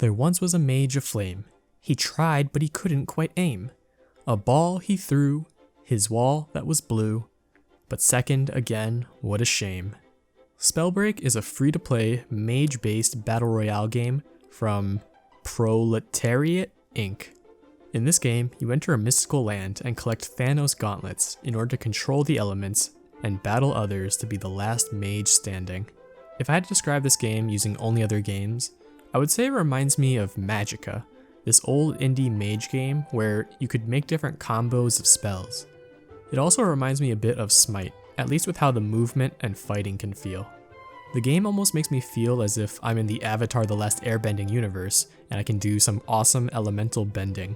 There once was a mage of flame. He tried, but he couldn't quite aim. A ball he threw, his wall that was blue. But second again, what a shame. Spellbreak is a free-to-play, mage-based battle royale game from Proletariat Inc. In this game, you enter a mystical land and collect Thanos gauntlets in order to control the elements and battle others to be the last mage standing. If I had to describe this game using only other games, I would say it reminds me of Magicka, this old indie mage game where you could make different combos of spells. It also reminds me a bit of Smite, at least with how the movement and fighting can feel. The game almost makes me feel as if I'm in the Avatar: The Last Airbending universe and I can do some awesome elemental bending.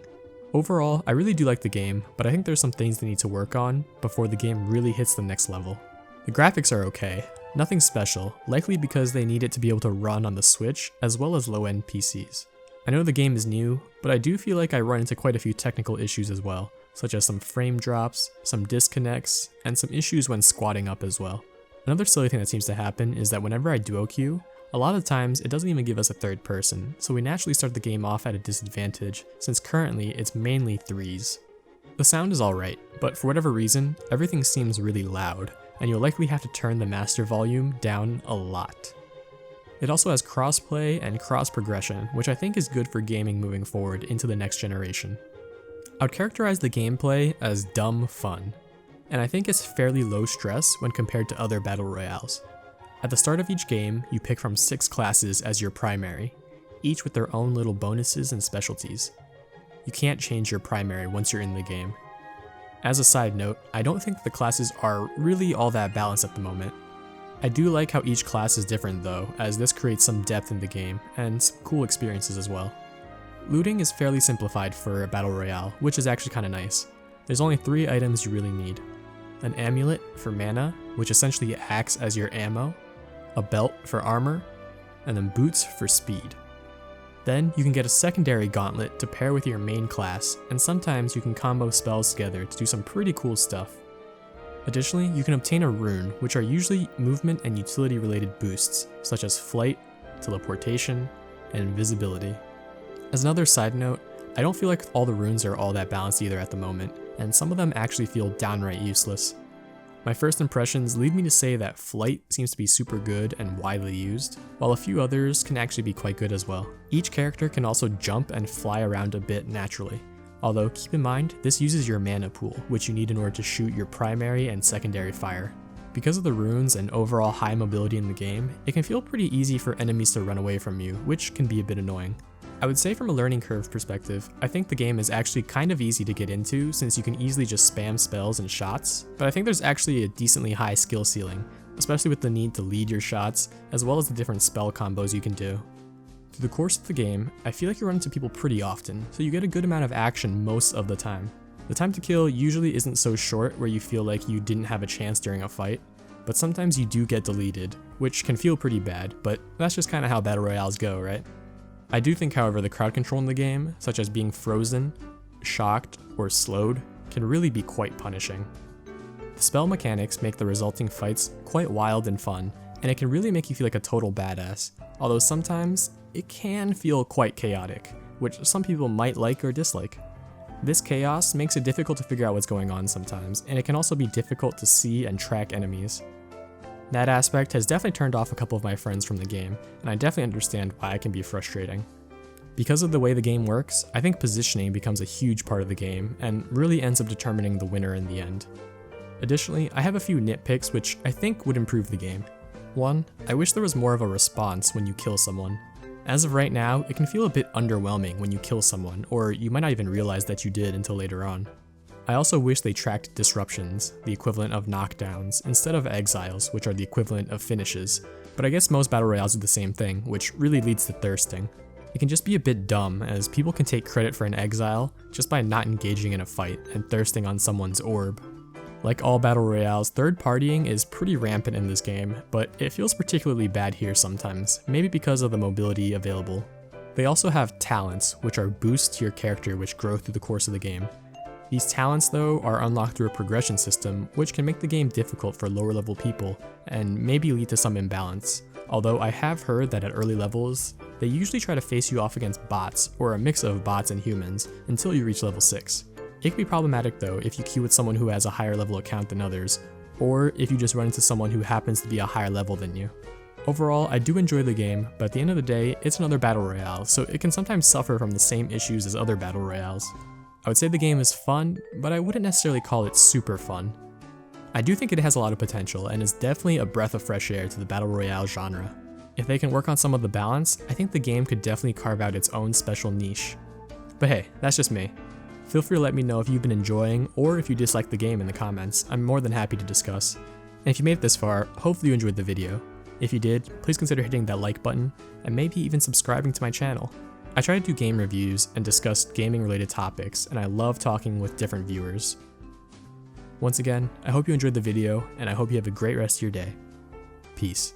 Overall, I really do like the game, but I think there's some things they need to work on before the game really hits the next level. The graphics are okay, nothing special, likely because they need it to be able to run on the Switch as well as low-end PCs. I know the game is new, but I do feel like I run into quite a few technical issues as well, such as some frame drops, some disconnects, and some issues when squatting up as well. Another silly thing that seems to happen is that whenever I duo queue, a lot of times it doesn't even give us a third person, so we naturally start the game off at a disadvantage since currently it's mainly threes. The sound is alright, but for whatever reason, everything seems really loud, and you'll likely have to turn the master volume down a lot. It also has crossplay and cross progression, which I think is good for gaming moving forward into the next generation. I would characterize the gameplay as dumb fun, and I think it's fairly low stress when compared to other battle royales. At the start of each game, you pick from 6 classes as your primary, each with their own little bonuses and specialties. You can't change your primary once you're in the game. As a side note, I don't think the classes are really all that balanced at the moment. I do like how each class is different though, as this creates some depth in the game, and some cool experiences as well. Looting is fairly simplified for a battle royale, which is actually kinda nice. There's only 3 items you really need. An amulet for mana, which essentially acts as your ammo, a belt for armor, and then boots for speed. Then you can get a secondary gauntlet to pair with your main class, and sometimes you can combo spells together to do some pretty cool stuff. Additionally, you can obtain a rune, which are usually movement and utility related boosts, such as flight, teleportation, and invisibility. As another side note, I don't feel like all the runes are all that balanced either at the moment, and some of them actually feel downright useless. My first impressions lead me to say that flight seems to be super good and widely used, while a few others can actually be quite good as well. Each character can also jump and fly around a bit naturally, although keep in mind this uses your mana pool, which you need in order to shoot your primary and secondary fire. Because of the runes and overall high mobility in the game, it can feel pretty easy for enemies to run away from you, which can be a bit annoying. I would say from a learning curve perspective, I think the game is actually kind of easy to get into since you can easily just spam spells and shots, but I think there's actually a decently high skill ceiling, especially with the need to lead your shots, as well as the different spell combos you can do. Through the course of the game, I feel like you run into people pretty often, so you get a good amount of action most of the time. The time to kill usually isn't so short where you feel like you didn't have a chance during a fight, but sometimes you do get deleted, which can feel pretty bad, but that's just kinda how battle royales go, right? I do think, however, the crowd control in the game, such as being frozen, shocked, or slowed, can really be quite punishing. The spell mechanics make the resulting fights quite wild and fun, and it can really make you feel like a total badass, although sometimes it can feel quite chaotic, which some people might like or dislike. This chaos makes it difficult to figure out what's going on sometimes, and it can also be difficult to see and track enemies. That aspect has definitely turned off a couple of my friends from the game, and I definitely understand why it can be frustrating. Because of the way the game works, I think positioning becomes a huge part of the game, and really ends up determining the winner in the end. Additionally, I have a few nitpicks which I think would improve the game. 1, I wish there was more of a response when you kill someone. As of right now, it can feel a bit underwhelming when you kill someone, or you might not even realize that you did until later on. I also wish they tracked disruptions, the equivalent of knockdowns, instead of exiles, which are the equivalent of finishes, but I guess most battle royales do the same thing, which really leads to thirsting. It can just be a bit dumb, as people can take credit for an exile just by not engaging in a fight and thirsting on someone's orb. Like all battle royales, third partying is pretty rampant in this game, but it feels particularly bad here sometimes, maybe because of the mobility available. They also have talents, which are boosts to your character which grow through the course of the game. These talents, though, are unlocked through a progression system, which can make the game difficult for lower level people, and maybe lead to some imbalance. although I have heard that at early levels, they usually try to face you off against bots, or a mix of bots and humans, until you reach level 6. It can be problematic though if you queue with someone who has a higher level account than others, or if you just run into someone who happens to be a higher level than you. Overall, I do enjoy the game, but at the end of the day, it's another battle royale, so it can sometimes suffer from the same issues as other battle royales. I would say the game is fun, but I wouldn't necessarily call it super fun. I do think it has a lot of potential and is definitely a breath of fresh air to the battle royale genre. If they can work on some of the balance, I think the game could definitely carve out its own special niche. But hey, that's just me. Feel free to let me know if you've been enjoying or if you dislike the game in the comments. I'm more than happy to discuss. And if you made it this far, hopefully you enjoyed the video. If you did, please consider hitting that like button and maybe even subscribing to my channel. I try to do game reviews and discuss gaming related topics, and I love talking with different viewers. Once again, I hope you enjoyed the video and I hope you have a great rest of your day. Peace.